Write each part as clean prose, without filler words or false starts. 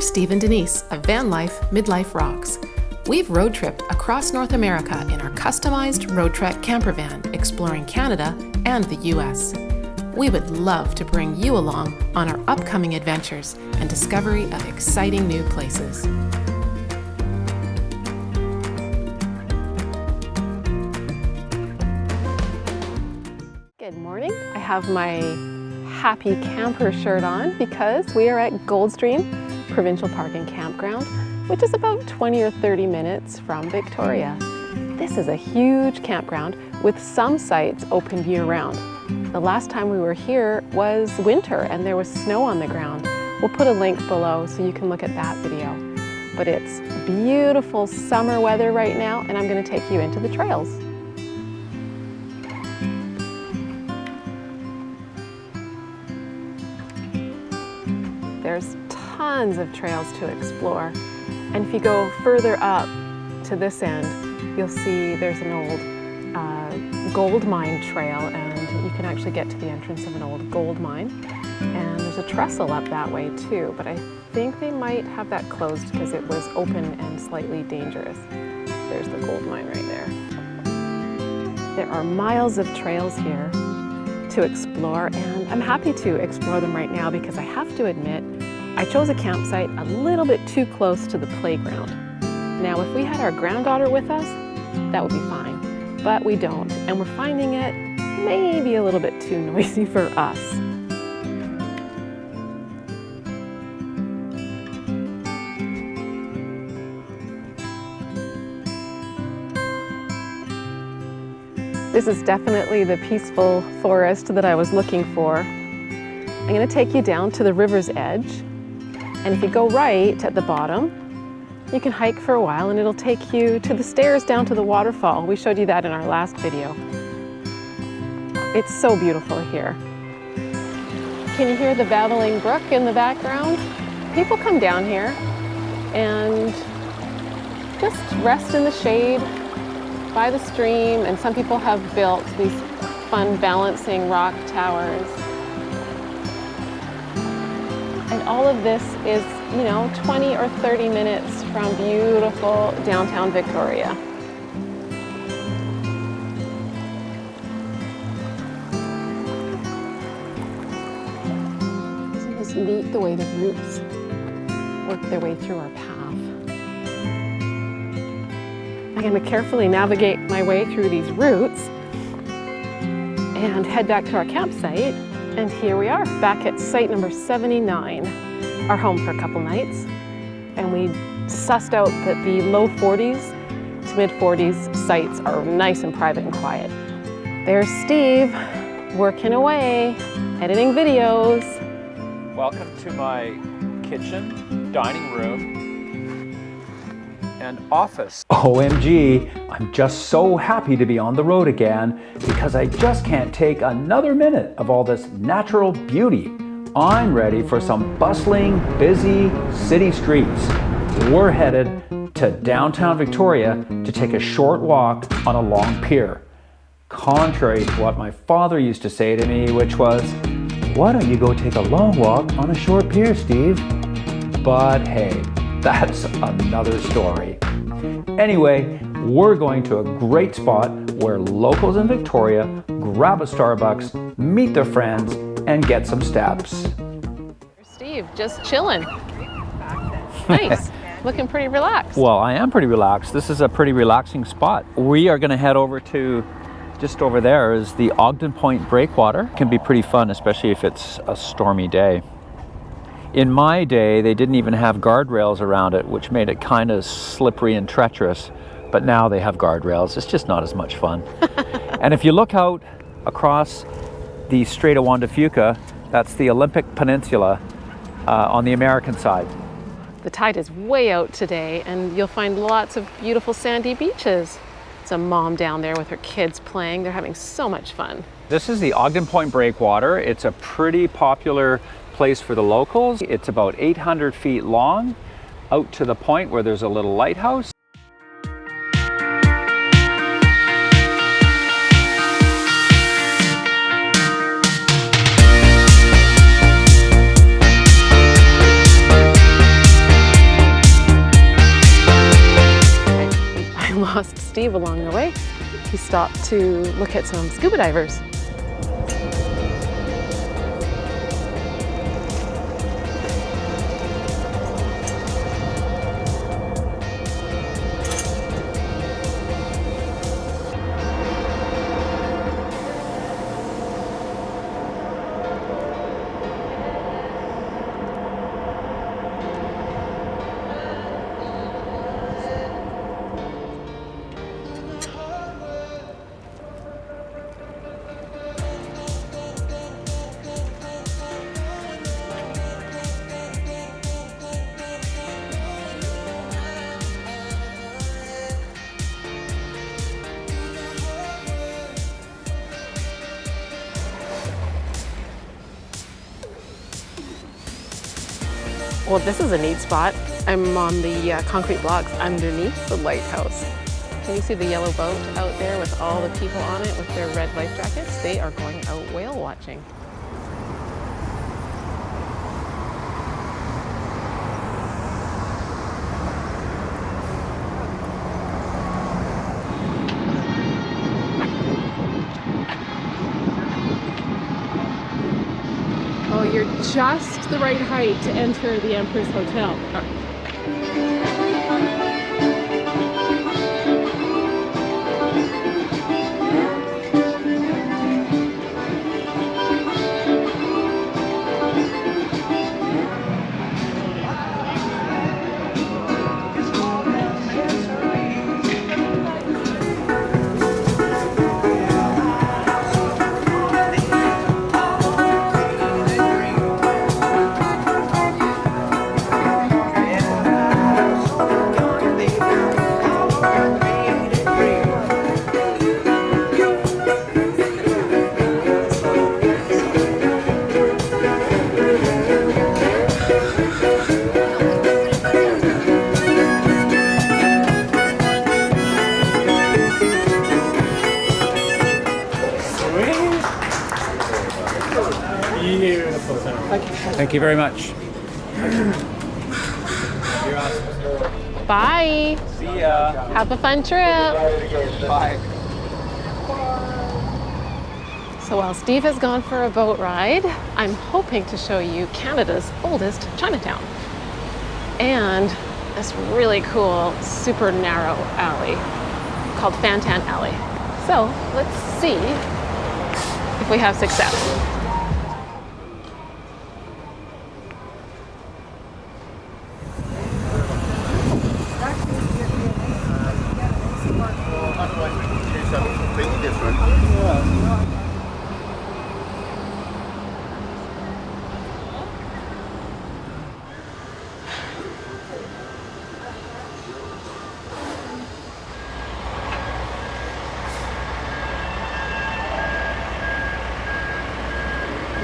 We're Steve and Denise of VanlifeMidlifeRocks. We've road tripped across North America in our customized road trek campervan, exploring Canada and the US. We would love to bring you along on our upcoming adventures and discovery of exciting new places. Good morning. I have my happy camper shirt on because we are at Goldstream Provincial Park and Campground, which is about 20 or 30 minutes from Victoria. This is a huge campground with some sites open year-round. The last time we were here was winter and there was snow on the ground. We'll put a link below so you can look at that video. But it's beautiful summer weather right now, and I'm going to take you into the trails. There's tons of trails to explore. And if you go further up to this end, you'll see there's an old gold mine trail, and you can actually get to the entrance of an old gold mine. And there's a trestle up that way too, but I think they might have that closed because it was open and slightly dangerous. There's the gold mine right there. There are miles of trails here to explore, and I'm happy to explore them right now because I have to admit, I chose a campsite a little bit too close to the playground. Now, if we had our granddaughter with us, that would be fine, but we don't, and we're finding it maybe a little bit too noisy for us. This is definitely the peaceful forest that I was looking for. I'm going to take you down to the river's edge, and if you go right at the bottom, you can hike for a while and it'll take you to the stairs down to the waterfall. We showed you that in our last video. It's so beautiful here. Can you hear the babbling brook in the background? People come down here and just rest in the shade by the stream, and some people have built these fun balancing rock towers. And all of this is, 20 or 30 minutes from beautiful downtown Victoria. Isn't this neat the way the roots work their way through our path? I'm going to carefully navigate my way through these roots and head back to our campsite. And here we are, back at site number 79, our home for a couple nights. And we sussed out that the low 40s to mid 40s sites are nice and private and quiet. There's Steve, working away, editing videos. Welcome to my kitchen, dining room, and office. OMG, I'm just so happy to be on the road again because I just can't take another minute of all this natural beauty. I'm ready for some bustling, busy city streets. We're headed to downtown Victoria to take a short walk on a long pier. Contrary to what my father used to say to me, which was, "Why don't you go take a long walk on a short pier, Steve?" But hey, that's another story. Anyway, we're going to a great spot where locals in Victoria grab a Starbucks, meet their friends, and get some steps. Steve, just chilling. Nice. Looking pretty relaxed. Well, I am pretty relaxed. This is a pretty relaxing spot. We are going to head over to, just over there is the Ogden Point Breakwater. It can be pretty fun, especially if it's a stormy day. In my day, they didn't even have guardrails around it, which made it kind of slippery and treacherous. But now they have guardrails. It's just not as much fun. And if you look out across the Strait of Juan de Fuca, that's the Olympic Peninsula on the American side. The tide is way out today, and you'll find lots of beautiful sandy beaches. It's a mom down there with her kids playing. They're having so much fun. This is the Ogden Point Breakwater. It's a pretty popular place for the locals. It's about 800 feet long, out to the point where there's a little lighthouse. Steve along the way. He stopped to look at some scuba divers. Well, this is a neat spot. I'm on the concrete blocks underneath the lighthouse. Can you see the yellow boat out there with all the people on it with their red life jackets? They are going out whale watching. Oh, you're just the right height to enter the Empress Hotel. Thank you very much. Bye. See ya. Have a fun trip. Bye. So while Steve has gone for a boat ride, I'm hoping to show you Canada's oldest Chinatown and this really cool, super narrow alley called Fantan Alley. So let's see if we have success.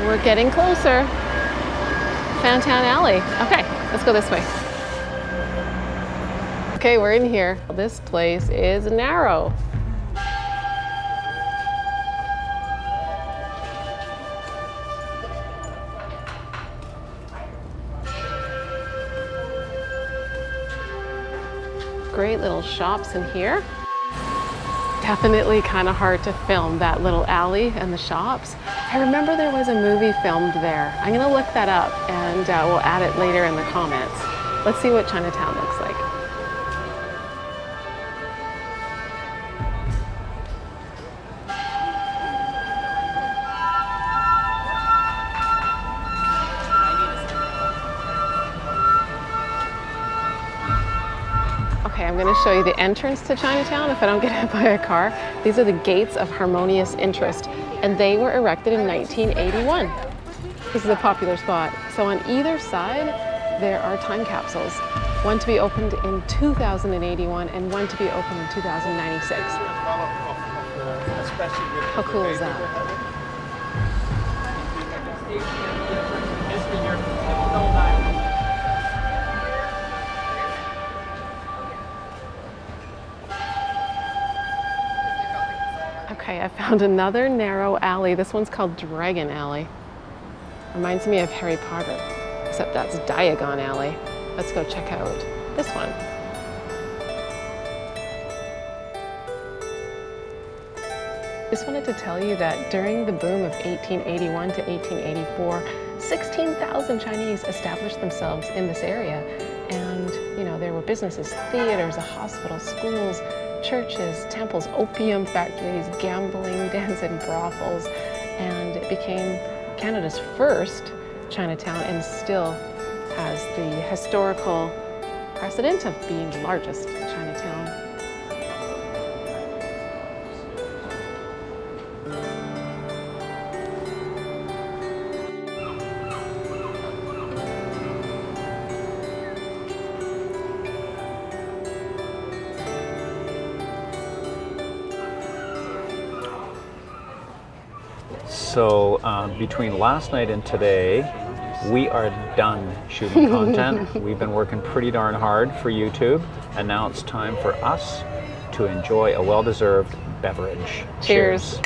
We're getting closer. Fantan Alley. Okay, let's go this way. Okay, we're in here. This place is narrow. Great little shops in here. Definitely kind of hard to film that little alley and the shops. I remember there was a movie filmed there. I'm gonna look that up and we'll add it later in the comments. Let's see what Chinatown looks like. Okay, I'm going to show you the entrance to Chinatown if I don't get hit by a car. These are the gates of harmonious interest, and they were erected in 1981. This is a popular spot. So on either side, there are time capsules. One to be opened in 2081 and one to be opened in 2096. How cool is that? Okay, I found another narrow alley. This one's called Dragon Alley. Reminds me of Harry Potter, except that's Diagon Alley. Let's go check out this one. Just wanted to tell you that during the boom of 1881 to 1884, 16,000 Chinese established themselves in this area. And, you know, there were businesses, theaters, a hospital, schools, churches, temples, opium factories, gambling dens, and brothels. And it became Canada's first Chinatown and still has the historical precedent of being the largest Chinatown. So between last night and today, we are done shooting content. We've been working pretty darn hard for YouTube, and now it's time for us to enjoy a well-deserved beverage. Cheers.